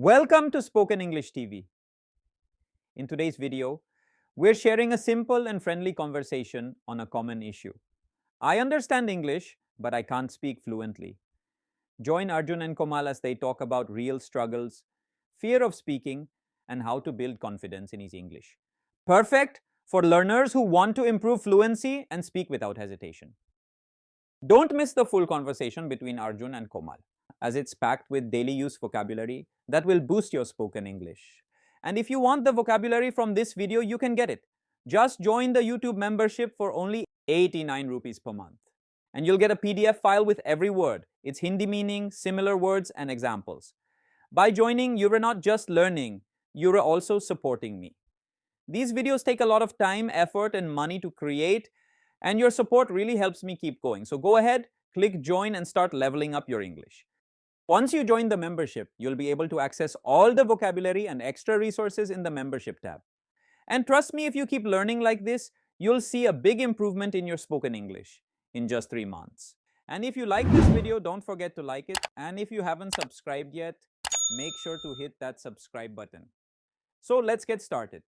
Welcome to Spoken English TV. In today's video, we're sharing a simple and friendly conversation on a common issue. I understand English, but I can't speak fluently. Join Arjun and Komal as they talk about real struggles, fear of speaking, and how to build confidence in his English. Perfect for learners who want to improve fluency and speak without hesitation. Don't miss the full conversation between Arjun and Komal, as it's packed with daily use vocabulary that will boost your spoken English. And if you want the vocabulary from this video, you can get it. Just join the YouTube membership for only 89 rupees per month. And you'll get a PDF file with every word, its Hindi meaning, similar words, and examples. By joining, you are not just learning, you are also supporting me. These videos take a lot of time, effort, and money to create, and your support really helps me keep going. So go ahead, click join, and start leveling up your English. Once you join the membership, you'll be able to access all the vocabulary and extra resources in the membership tab. And trust me, if you keep learning like this, you'll see a big improvement in your spoken English in just 3 months. And if you like this video, don't forget to like it. And if you haven't subscribed yet, make sure to hit that subscribe button. So let's get started.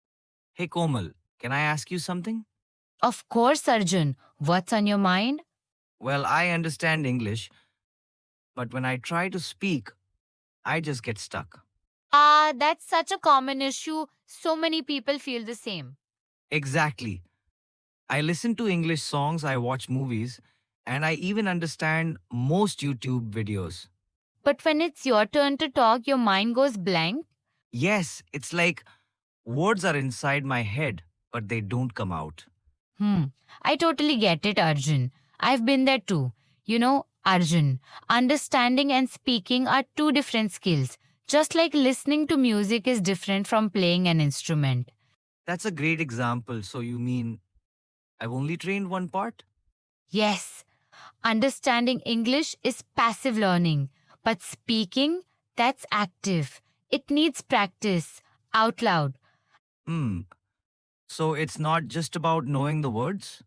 Hey Komal, can I ask you something? Of course, Arjun. What's on your mind? Well, I understand English, but when I try to speak, I just get stuck. That's such a common issue. So many people feel the same. Exactly. I listen to English songs, I watch movies, and I even understand most YouTube videos. But when it's your turn to talk, your mind goes blank. Yes, it's like words are inside my head, but they don't come out. I totally get it, Arjun. I've been there too. You know, Arjun, understanding and speaking are two different skills. Just like listening to music is different from playing an instrument. That's a great example. So you mean I've only trained one part? Yes, understanding English is passive learning, but speaking, that's active. It needs practice, out loud. Hmm. So it's not just about knowing the words?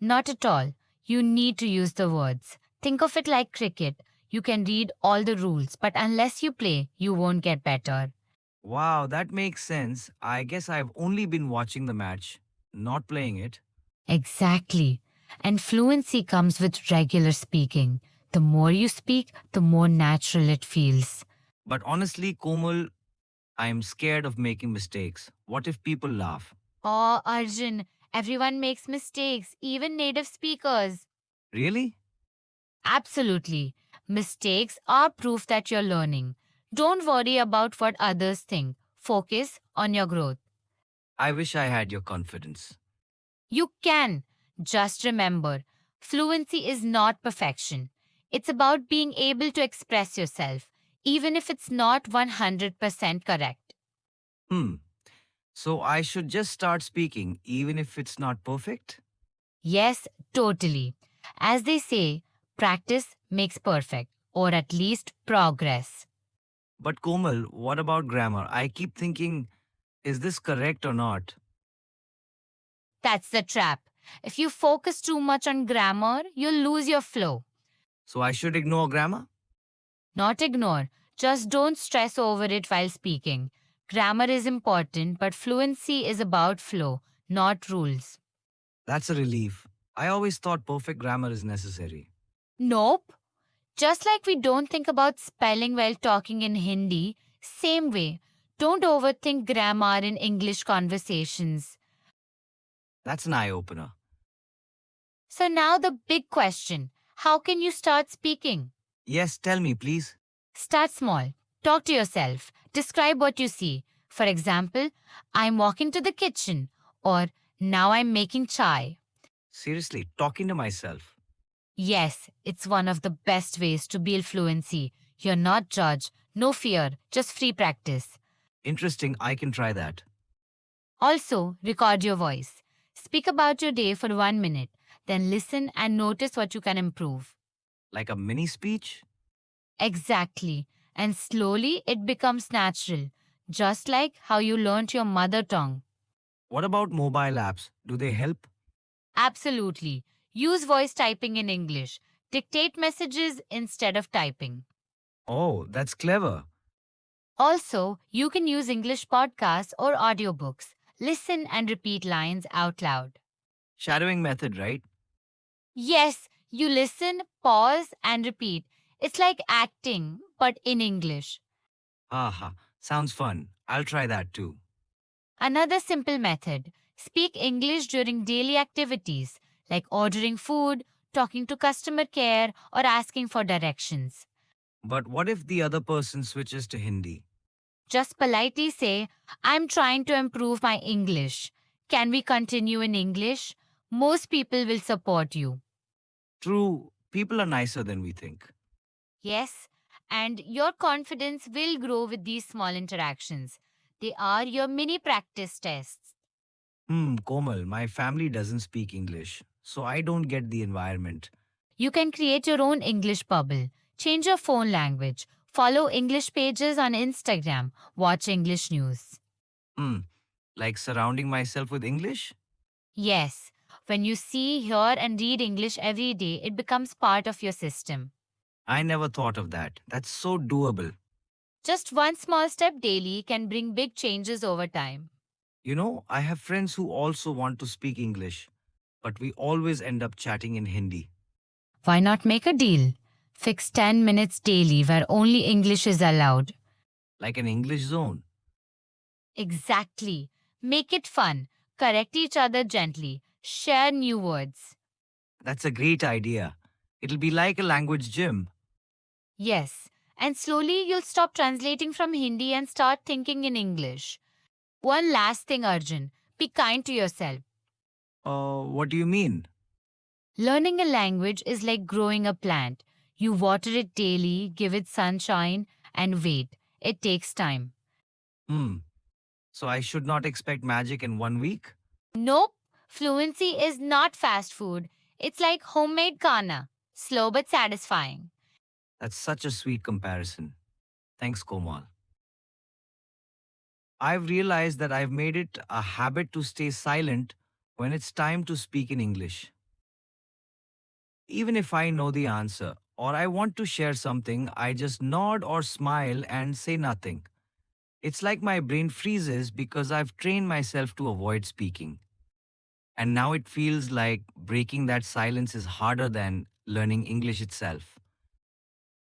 Not at all. You need to use the words. Think of it like cricket. You can read all the rules, but unless you play, you won't get better. Wow, that makes sense. I guess I've only been watching the match, not playing it. Exactly. And fluency comes with regular speaking. The more you speak, the more natural it feels. But honestly, Komal, I'm scared of making mistakes. What if people laugh? Oh, Arjun, everyone makes mistakes, even native speakers. Really? Absolutely. Mistakes are proof that you're learning. Don't worry about what others think. Focus on your growth. I wish I had your confidence. You can. Just remember, fluency is not perfection. It's about being able to express yourself, even if it's not 100% correct. Hmm. So I should just start speaking even if it's not perfect? Yes, totally. As they say, practice makes perfect, or at least progress. But Komal, what about grammar? I keep thinking, is this correct or not? That's the trap. If you focus too much on grammar, you'll lose your flow. So I should ignore grammar? Not ignore, just don't stress over it while speaking. Grammar is important, but fluency is about flow, not rules. That's a relief. I always thought perfect grammar is necessary. Nope. Just like we don't think about spelling while talking in Hindi, same way, don't overthink grammar in English conversations. That's an eye-opener. So now the big question, how can you start speaking? Yes, tell me, please. Start small. Talk to yourself. Describe what you see. For example, I'm walking to the kitchen, or now I'm making chai. Seriously, talking to myself. Yes, it's one of the best ways to build fluency. You're not judged, no fear, just free practice. Interesting, I can try that. Also, record your voice. Speak about your day for 1 minute, then listen and notice what you can improve. Like a mini speech? Exactly. And slowly it becomes natural, just like how you learnt your mother tongue. What about mobile apps? Do they help? Absolutely. Use voice typing in English. Dictate messages instead of typing. Oh, that's clever. Also, you can use English podcasts or audiobooks. Listen and repeat lines out loud. Shadowing method, right? Yes, you listen, pause, and repeat. It's like acting, but in English. Haha, sounds fun. I'll try that too. Another simple method: speak English during daily activities like ordering food, talking to customer care, or asking for directions. But what if the other person switches to Hindi? Just politely say, I'm trying to improve my English. Can we continue in English? Most people will support you. True, people are nicer than we think. Yes, and your confidence will grow with these small interactions. They are your mini practice tests. Komal, my family doesn't speak English, so I don't get the environment. You can create your own English bubble, change your phone language, follow English pages on Instagram, watch English news. Hmm, like surrounding myself with English? Yes, when you see, hear, and read English every day, it becomes part of your system. I never thought of that. That's so doable. Just one small step daily can bring big changes over time. You know, I have friends who also want to speak English, but we always end up chatting in Hindi, Why not make a deal? Fix 10 minutes daily where only English is allowed. like an English zone. Exactly. Make it fun. Correct each other gently. Share new words. That's a great idea. It'll be like a language gym. Yes. And slowly you'll stop translating from Hindi and start thinking in English. One last thing, Arjun. Be kind to yourself. What do you mean? Learning a language is like growing a plant. You water it daily, give it sunshine, and wait. It takes time. Hmm. So I should not expect magic in 1 week? Nope. Fluency is not fast food. It's like homemade kana. Slow but satisfying. That's such a sweet comparison. Thanks, Komal. I've realized that I've made it a habit to stay silent when it's time to speak in English. Even if I know the answer or I want to share something, I just nod or smile and say nothing. It's like my brain freezes because I've trained myself to avoid speaking. And now it feels like breaking that silence is harder than learning English itself.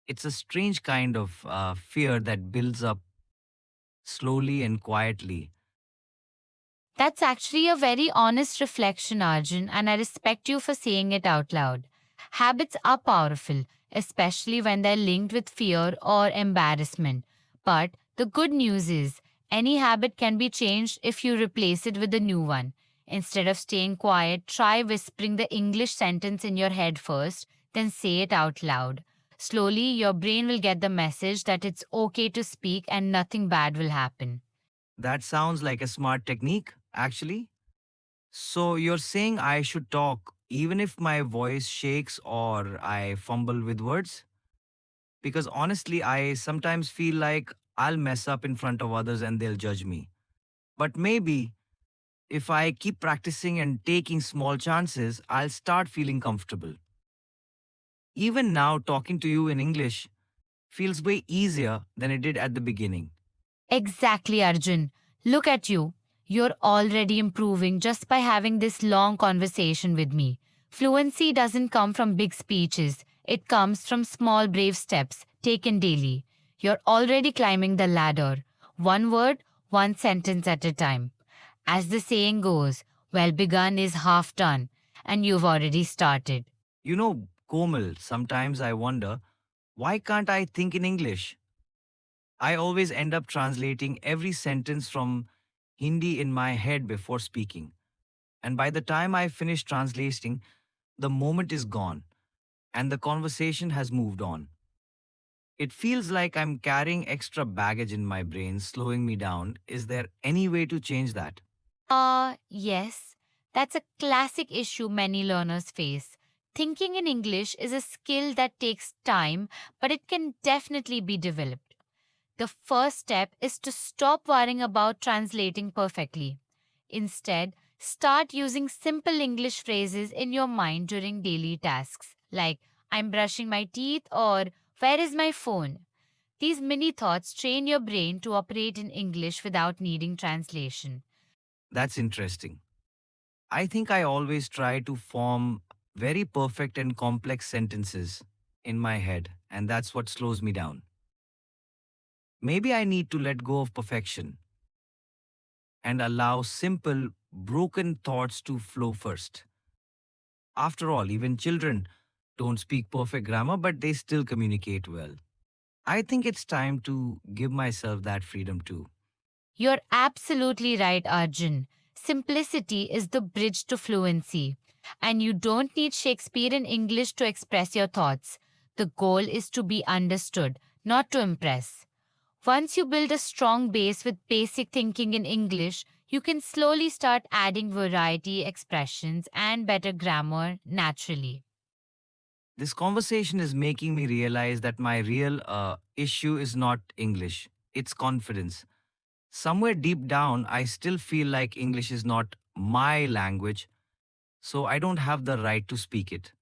It's a strange kind of fear that builds up slowly and quietly. That's actually a very honest reflection, Arjun, and I respect you for saying it out loud. Habits are powerful, especially when they're linked with fear or embarrassment. But the good news is, any habit can be changed if you replace it with a new one. Instead of staying quiet, try whispering the English sentence in your head first, then say it out loud. Slowly, your brain will get the message that it's okay to speak and nothing bad will happen. That sounds like a smart technique, actually. So you're saying I should talk even if my voice shakes or I fumble with words? Because honestly, I sometimes feel like I'll mess up in front of others and they'll judge me. But maybe if I keep practicing and taking small chances, I'll start feeling comfortable. Even now, talking to you in English feels way easier than it did at the beginning. Exactly, Arjun. Look at you. You're already improving just by having this long conversation with me. Fluency doesn't come from big speeches, it comes from small, brave steps taken daily. You're already climbing the ladder, one word, one sentence at a time. As the saying goes, well begun is half done, and you've already started. You know, Komal, sometimes I wonder, why can't I think in English? I always end up translating every sentence from Hindi in my head before speaking. And by the time I finish translating, the moment is gone and the conversation has moved on. It feels like I'm carrying extra baggage in my brain, slowing me down. Is there any way to change that? Yes. That's a classic issue many learners face. Thinking in English is a skill that takes time, but it can definitely be developed. The first step is to stop worrying about translating perfectly. Instead, start using simple English phrases in your mind during daily tasks, like I'm brushing my teeth or where is my phone? These mini thoughts train your brain to operate in English without needing translation. That's interesting. I think I always try to form very perfect and complex sentences in my head, and that's what slows me down. Maybe I need to let go of perfection and allow simple, broken thoughts to flow first. After all, even children don't speak perfect grammar, but they still communicate well. I think it's time to give myself that freedom too. You're absolutely right, Arjun. Simplicity is the bridge to fluency. And you don't need Shakespeare in English to express your thoughts. The goal is to be understood, not to impress. Once you build a strong base with basic thinking in English, you can slowly start adding variety, expressions, and better grammar naturally. This conversation is making me realize that my real issue is not English, it's confidence. Somewhere deep down, I still feel like English is not my language, so I don't have the right to speak it.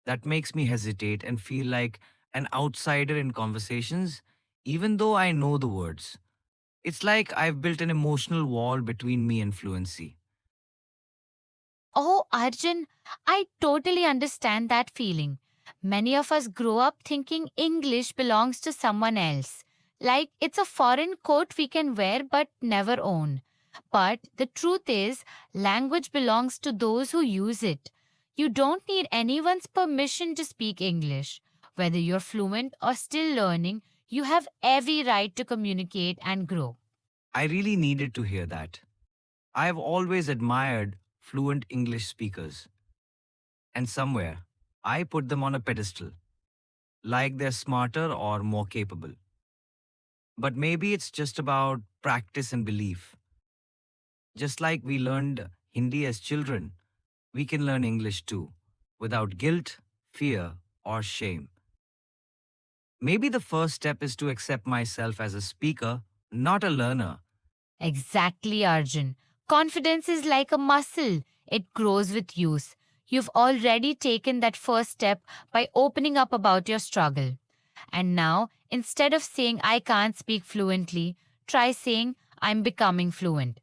That makes me hesitate and feel like an outsider in conversations, even though I know the words. It's like I've built an emotional wall between me and fluency. Oh, Arjun, I totally understand that feeling. Many of us grow up thinking English belongs to someone else. Like it's a foreign coat we can wear but never own. But the truth is, language belongs to those who use it. You don't need anyone's permission to speak English. Whether you're fluent or still learning, you have every right to communicate and grow. I really needed to hear that. I've always admired fluent English speakers, and somewhere I put them on a pedestal, like they're smarter or more capable. But maybe it's just about practice and belief. Just like we learned Hindi as children, we can learn English too, without guilt, fear, or shame. Maybe the first step is to accept myself as a speaker, not a learner. Exactly, Arjun. Confidence is like a muscle, it grows with use. You've already taken that first step by opening up about your struggle. And now, instead of saying I can't speak fluently, try saying I'm becoming fluent.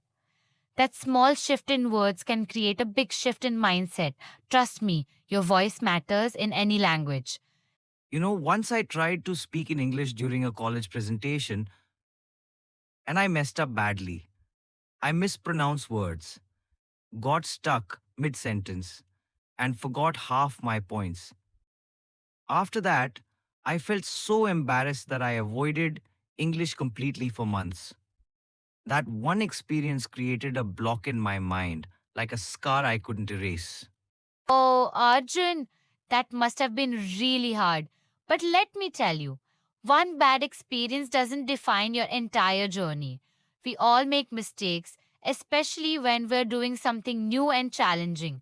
That small shift in words can create a big shift in mindset. Trust me, your voice matters in any language. Once I tried to speak in English during a college presentation and I messed up badly. I mispronounced words, got stuck mid sentence, and forgot half my points. After that, I felt so embarrassed that I avoided English completely for months. That one experience created a block in my mind, like a scar I couldn't erase. Oh, Arjun, that must have been really hard. But let me tell you, one bad experience doesn't define your entire journey. We all make mistakes, especially when we're doing something new and challenging.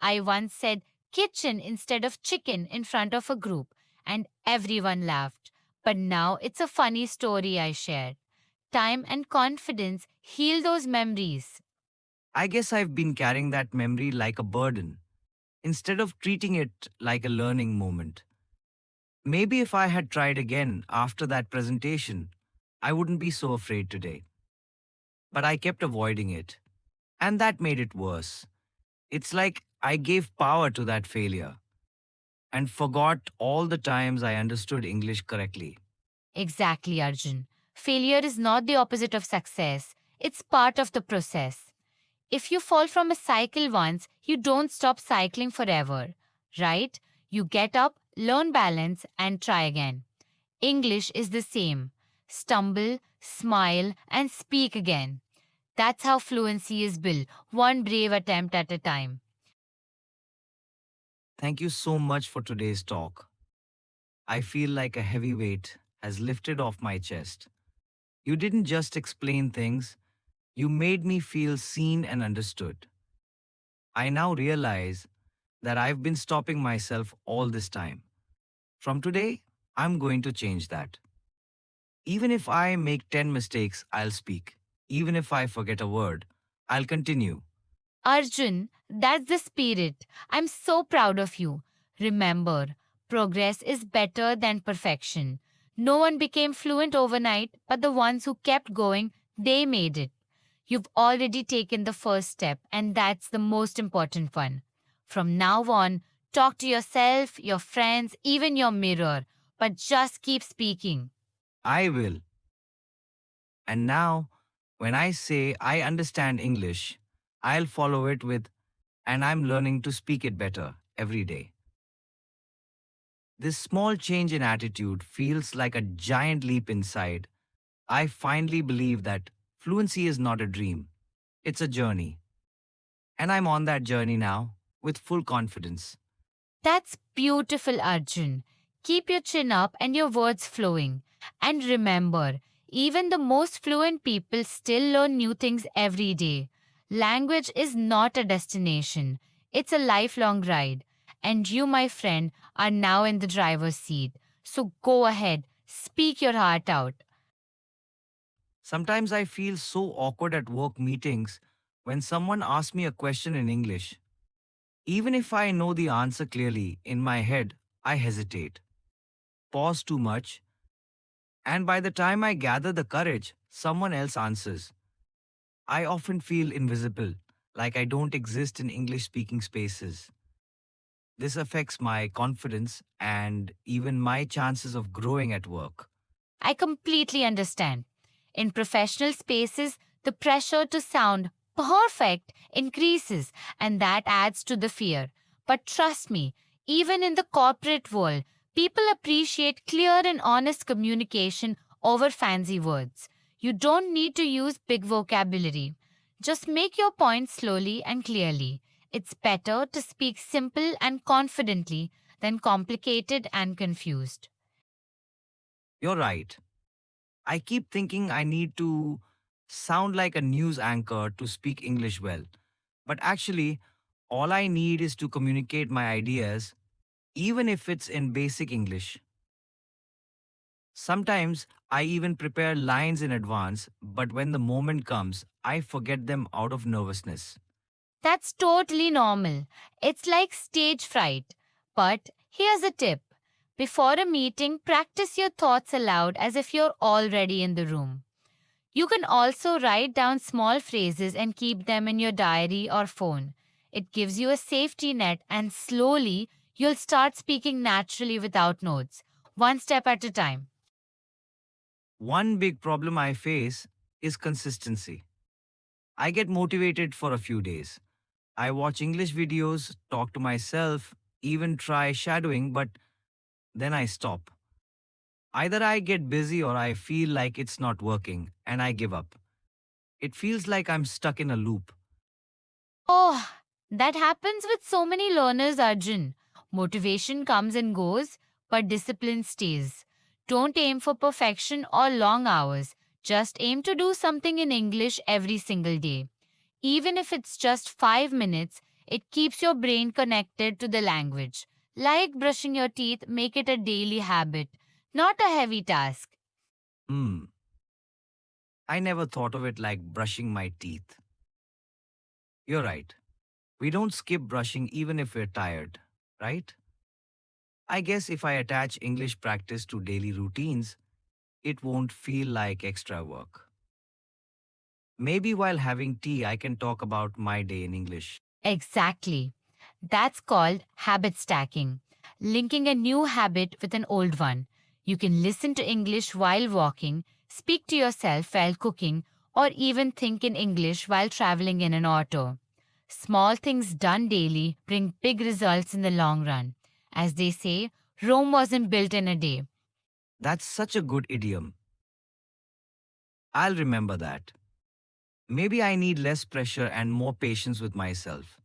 I once said kitchen instead of chicken in front of a group, and everyone laughed. But now it's a funny story I shared. Time and confidence heal those memories. I guess I've been carrying that memory like a burden, instead of treating it like a learning moment. Maybe if I had tried again after that presentation, I wouldn't be so afraid today. But I kept avoiding it, and that made it worse. It's like I gave power to that failure and forgot all the times I understood English correctly. Exactly, Arjun. Failure is not the opposite of success, it's part of the process. If you fall from a cycle once, you don't stop cycling forever, right? You get up, learn balance, and try again. English is the same. Stumble, smile, and speak again. That's how fluency is built, one brave attempt at a time. Thank you so much for today's talk. I feel like a heavy weight has lifted off my chest. You didn't just explain things, you made me feel seen and understood. I now realize that I've been stopping myself all this time. From today, I'm going to change that. Even if I make 10 mistakes, I'll speak. Even if I forget a word, I'll continue. Arjun, that's the spirit. I'm so proud of you. Remember, progress is better than perfection. No one became fluent overnight, but the ones who kept going, they made it. You've already taken the first step, and that's the most important one. From now on, talk to yourself, your friends, even your mirror, but just keep speaking. I will. And now, when I say I understand English, I'll follow it with, and I'm learning to speak it better every day. This small change in attitude feels like a giant leap inside. I finally believe that fluency is not a dream, it's a journey. And I'm on that journey now with full confidence. That's beautiful, Arjun. Keep your chin up and your words flowing. And remember, even the most fluent people still learn new things every day. Language is not a destination, it's a lifelong ride. And you, my friend, are now in the driver's seat. So go ahead, speak your heart out. Sometimes I feel so awkward at work meetings when someone asks me a question in English. Even if I know the answer clearly in my head, I hesitate, pause too much, and by the time I gather the courage, someone else answers. I often feel invisible, like I don't exist in English speaking spaces. This affects my confidence and even my chances of growing at work. I completely understand. In professional spaces, the pressure to sound perfect increases, and that adds to the fear. But trust me, even in the corporate world, people appreciate clear and honest communication over fancy words. You don't need to use big vocabulary. Just make your point slowly and clearly. It's better to speak simple and confidently than complicated and confused. You're right. I keep thinking I need to sound like a news anchor to speak English well. But actually, all I need is to communicate my ideas, even if it's in basic English. Sometimes I even prepare lines in advance, but when the moment comes, I forget them out of nervousness. That's totally normal. It's like stage fright. But here's a tip. Before a meeting, practice your thoughts aloud as if you're already in the room. You can also write down small phrases and keep them in your diary or phone. It gives you a safety net, and slowly you'll start speaking naturally without notes, one step at a time. One big problem I face is consistency. I get motivated for a few days. I watch English videos, talk to myself, even try shadowing, but then I stop. Either I get busy or I feel like it's not working and I give up. It feels like I'm stuck in a loop. Oh, that happens with so many learners, Arjun. Motivation comes and goes, but discipline stays. Don't aim for perfection or long hours. Just aim to do something in English every single day. Even if it's just 5 minutes, it keeps your brain connected to the language. Like brushing your teeth, make it a daily habit, not a heavy task. Hmm, I never thought of it like brushing my teeth. You're right. We don't skip brushing even if we're tired, right? I guess if I attach English practice to daily routines, it won't feel like extra work. Maybe while having tea, I can talk about my day in English. Exactly. That's called habit stacking, linking a new habit with an old one. You can listen to English while walking, speak to yourself while cooking, or even think in English while traveling in an auto. Small things done daily bring big results in the long run. As they say, Rome wasn't built in a day. That's such a good idiom. I'll remember that. Maybe I need less pressure and more patience with myself.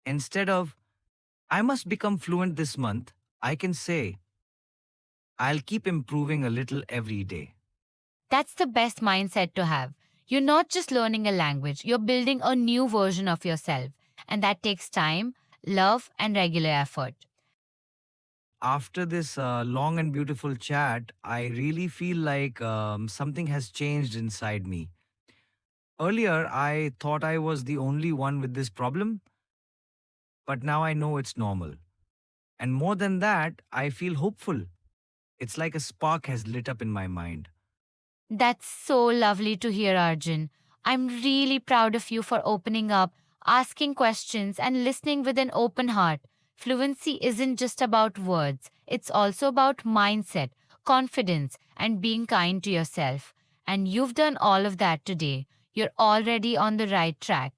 Instead of, I must become fluent this month, I can say, I'll keep improving a little every day. That's the best mindset to have. You're not just learning a language, you're building a new version of yourself. And that takes time, love, and regular effort. After this long and beautiful chat, I really feel like something has changed inside me. Earlier, I thought I was the only one with this problem, but now I know it's normal. And more than that, I feel hopeful. It's like a spark has lit up in my mind. That's so lovely to hear, Arjun. I'm really proud of you for opening up, asking questions, and listening with an open heart. Fluency isn't just about words, it's also about mindset, confidence, and being kind to yourself. And you've done all of that today. You're already on the right track.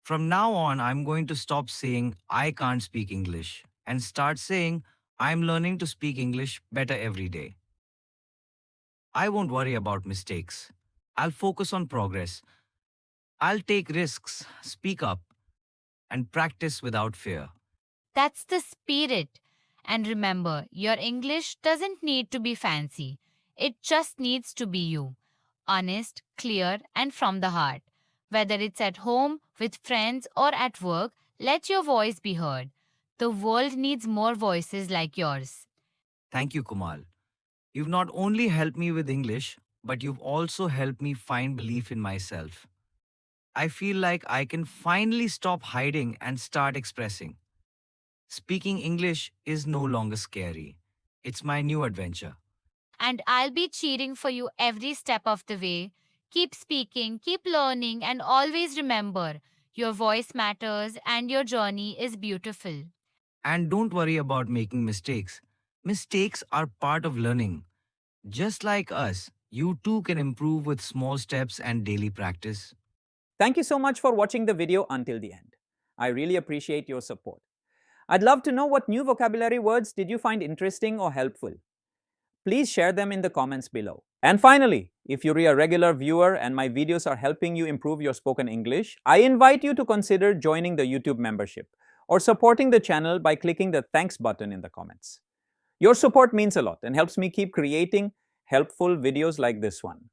From now on, I'm going to stop saying I can't speak English and start saying I'm learning to speak English better every day. I won't worry about mistakes. I'll focus on progress. I'll take risks, speak up, and practice without fear. That's the spirit. And remember, your English doesn't need to be fancy. It just needs to be you. Honest, clear, and from the heart. Whether it's at home, with friends, or at work, let your voice be heard. The world needs more voices like yours. Thank you, Kumal. You've not only helped me with English, but you've also helped me find belief in myself. I feel like I can finally stop hiding and start expressing. Speaking English is no longer scary. It's my new adventure. And I'll be cheering for you every step of the way. Keep speaking, keep learning, and always remember your voice matters and your journey is beautiful. And don't worry about making mistakes. Mistakes are part of learning. Just like us, you too can improve with small steps and daily practice. Thank you so much for watching the video until the end. I really appreciate your support. I'd love to know what new vocabulary words did you find interesting or helpful. Please share them in the comments below. And finally, if you're a regular viewer and my videos are helping you improve your spoken English, I invite you to consider joining the YouTube membership or supporting the channel by clicking the thanks button in the comments. Your support means a lot and helps me keep creating helpful videos like this one.